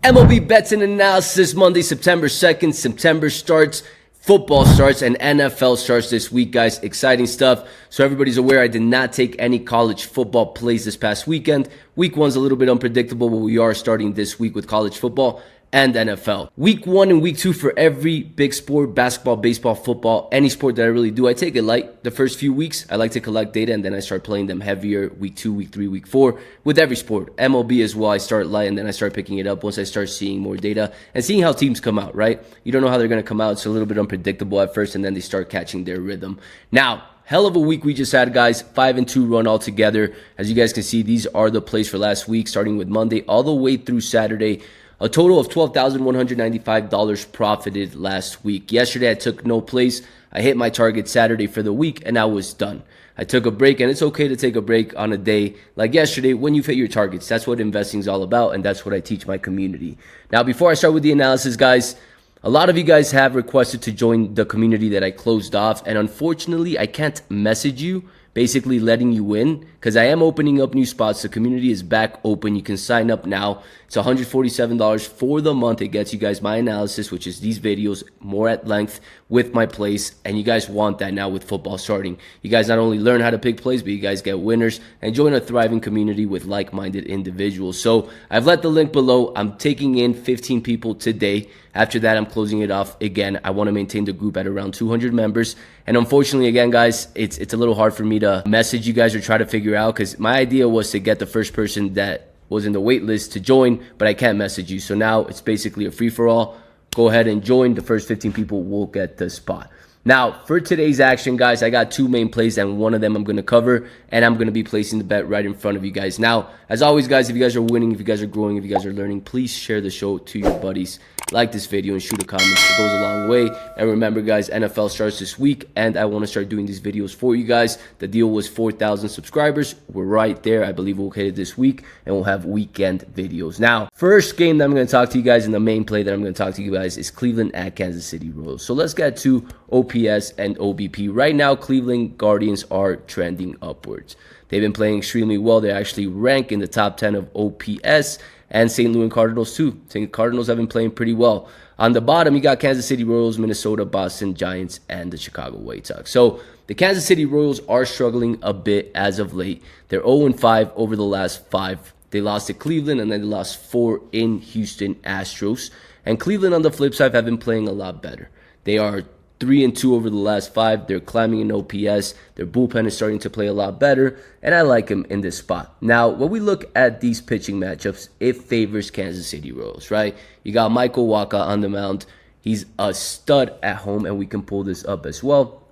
MLB bets and analysis Monday, September 2nd. September starts, football starts, and NFL starts this week, guys. Exciting stuff. So everybody's aware I did not take any college football plays this past weekend. Week one's a little bit unpredictable, but we are starting this week with college football and NFL. Week one and week two for every big sport, basketball, baseball, football, any sport that I really do, I take it light the first few weeks. I like to collect data and then I start playing them heavier week two, week three, week four with every sport. MLB as well, I start light and then I start picking it up once I ststart seeing more data and seeing how teams come out, right? You don't know how they're going to come out. It's a little bit unpredictable at first and then they start catching their rhythm. Now, hell of a week we just had, guys. 5-2 run altogether. As you guys can see, these are the plays for last week, starting with Monday all the way through Saturday. A total of $12,195 profited last week. Yesterday, I took no plays. I hit my target Saturday for the week, and I was done. I took a break, and it's okay to take a break on a day like yesterday when you've hit your targets. That's what investing is all about, and that's what I teach my community. Now, before I start with the analysis, guys, a lot of you guys have requested to join the community that I closed off, and unfortunately, I can't message you, basically letting you in, because I am opening up new spots. The community is back open. You can sign up now. It's $147 for the month. It gets you guys my analysis, which is these videos more at length with my plays, and you guys want that now with football starting. You guys not only learn how to pick plays, but you guys get winners and join a thriving community with like-minded individuals. So I've let the link below. I'm taking in 15 people today. After that, I'm closing it off again. I want to maintain the group at around 200 members. And unfortunately, again, guys, it's a little hard for me to message you guys or try to figure out, because my idea was to get the first person that was in the wait list to join, but I can't message you. So now it's basically a free-for-all. Go ahead and join. The first 15 people will get the spot. Now, for today's action, guys, I got two main plays, and one of them I'm going to cover, and I'm going to be placing the bet right in front of you guys. Now, as always, guys, if you guys are winning, if you guys are growing, if you guys are learning, please share the show to your buddies. Like this video and shoot a comment. It goes a long way. And remember, guys, NFL starts this week, and I want to start doing these videos for you guys. The deal was 4,000 subscribers. We're right there. I believe we'll hit it this week, and we'll have weekend videos. Now, first game that I'm going to talk to you guys, and the main play that I'm going to talk to you guys is Cleveland at Kansas City Royals. So let's get to OPS and OBP. Right now, Cleveland Guardians are trending upwards. They've been playing extremely well. They actually rank in the top 10 of OPS, and St. Louis Cardinals too. St. Cardinals have been playing pretty well. On the bottom, you got Kansas City Royals, Minnesota, Boston Giants, and the Chicago White Sox. So the Kansas City Royals are struggling a bit as of late. They're 0-5 over the last 5. They lost to Cleveland, and then they lost 4 in Houston Astros. And Cleveland, on the flip side, have been playing a lot better. They are 3-2 over the last 5. They're climbing in OPS. Their bullpen is starting to play a lot better, and I like him in this spot. Now, when we look at these pitching matchups, it favors Kansas City Royals, right? You got Michael Wacha on the mound. He's a stud at home, and we can pull this up as well.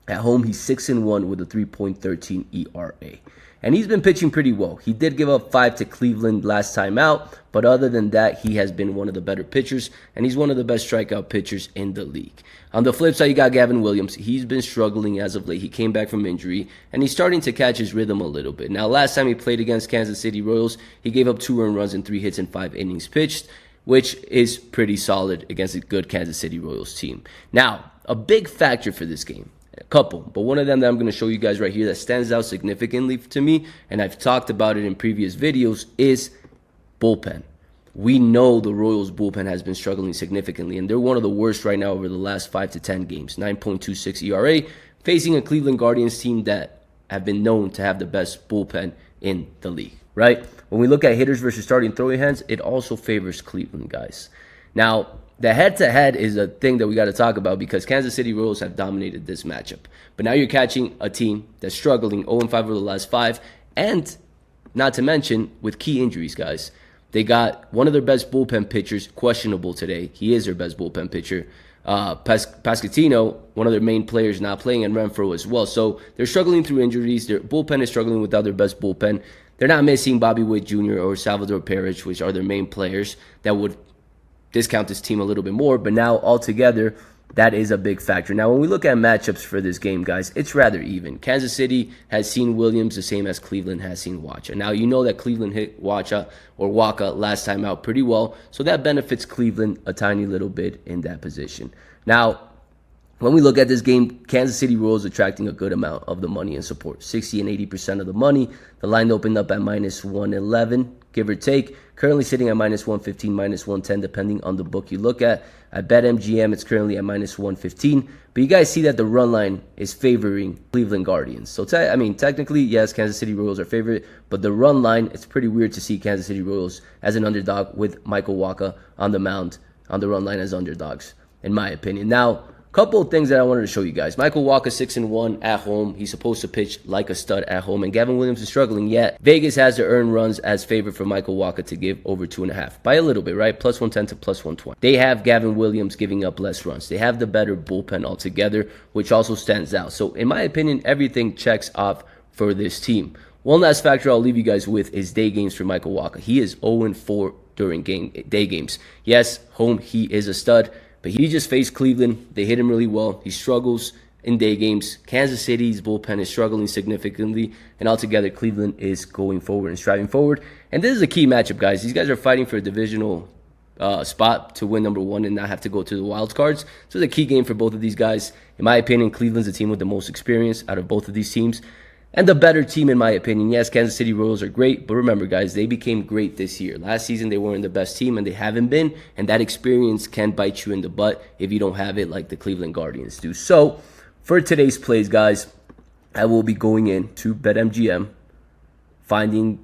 At home, he's 6-1 with a 3.13 ERA. And he's been pitching pretty well. He did give up 5 to Cleveland last time out, but other than that, he has been one of the better pitchers, and he's one of the best strikeout pitchers in the league. On the flip side, you got Gavin Williams. He's been struggling as of late. He came back from injury, and he's starting to catch his rhythm a little bit. Now, last time he played against Kansas City Royals, he gave up 2 earned runs and 3 hits in 5 innings pitched, which is pretty solid against a good Kansas City Royals team. Now, a big factor for this game, a couple, but one of them that I'm going to show you guys right here that stands out significantly to me, and I've talked about it in previous videos, is bullpen. We know the Royals bullpen has been struggling significantly, and they're one of the worst right now over the last 5 to 10 games. 9.26 ERA, facing a Cleveland Guardians team that have been known to have the best bullpen in the league, right? When we look at hitters versus starting throwing hands, it also favors Cleveland, guys. Now, the head-to-head is a thing that we got to talk about, because Kansas City Royals have dominated this matchup. But now you're catching a team that's struggling 0-5 over the last 5, and not to mention with key injuries, guys. They got one of their best bullpen pitchers questionable today. He is their best bullpen pitcher. Pasquantino, one of their main players, not playing, and Renfroe as well. So they're struggling through injuries. Their bullpen is struggling without their best bullpen. They're not missing Bobby Witt Jr. or Salvador Perez, which are their main players that would discount this team a little bit more, but now altogether, that is a big factor. Now, when we look at matchups for this game, guys, it's rather even. Kansas City has seen Williams the same as Cleveland has seen Wacha. Now, you know that Cleveland hit Wacha last time out pretty well, so that benefits Cleveland a tiny little bit in that position. Now, When we look at this game, Kansas City Royals attracting a good amount of the money and support. 60 and 80% of the money. The line opened up at minus 111, give or take. Currently sitting at minus 115, minus 110, depending on the book you look at. I bet MGM it's currently at minus 115. But you guys see that the run line is favoring Cleveland Guardians. So, technically, yes, Kansas City Royals are favorite. But the run line, it's pretty weird to see Kansas City Royals as an underdog with Michael Wacha on the mound, on the run line as underdogs, in my opinion. Now, couple of things that I wanted to show you guys. Michael Wacha 6-1 at home. He's supposed to pitch like a stud at home. And Gavin Williams is struggling yet. Vegas has the earned runs as favorite for Michael Wacha to give over 2.5. By a little bit, right? Plus 110 to plus 120. They have Gavin Williams giving up less runs. They have the better bullpen altogether, which also stands out. So in my opinion, everything checks off for this team. One last factor I'll leave you guys with is day games for Michael Wacha. He is 0-4 during day games. Yes, home, he is a stud. But he just faced Cleveland. They hit him really well. He struggles in day games. Kansas City's bullpen is struggling significantly. And altogether, Cleveland is going forward and striving forward. And this is a key matchup, guys. These guys are fighting for a divisional spot to win number 1 and not have to go to the wild cards. So it's a key game for both of these guys. In my opinion, Cleveland's the team with the most experience out of both of these teams. And the better team, in my opinion. Yes, Kansas City Royals are great, but remember, guys, they became great this year. Last season, they weren't the best team, and they haven't been, and that experience can bite you in the butt if you don't have it like the Cleveland Guardians do. So, for today's plays, guys, I will be going in to BetMGM, finding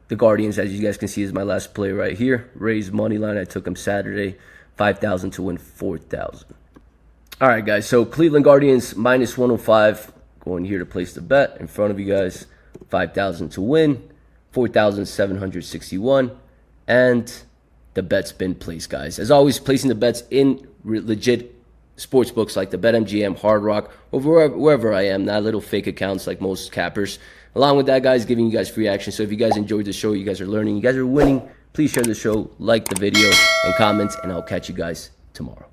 the Guardians, as you guys can see, is my last play right here. Raise money line. I took them Saturday, 5,000 to win 4,000. All right, guys, so Cleveland Guardians minus 105. Going here to place the bet in front of you guys. 5,000 to win, 4,761, and the bet's been placed, guys. As always, placing the bets in legit sports books like the BetMGM, Hard Rock, or wherever I am, not little fake accounts like most cappers. Along with that, guys, giving you guys free action. So if you guys enjoyed the show, you guys are learning, you guys are winning, please share the show, like the video, and comment, and I'll catch you guys tomorrow.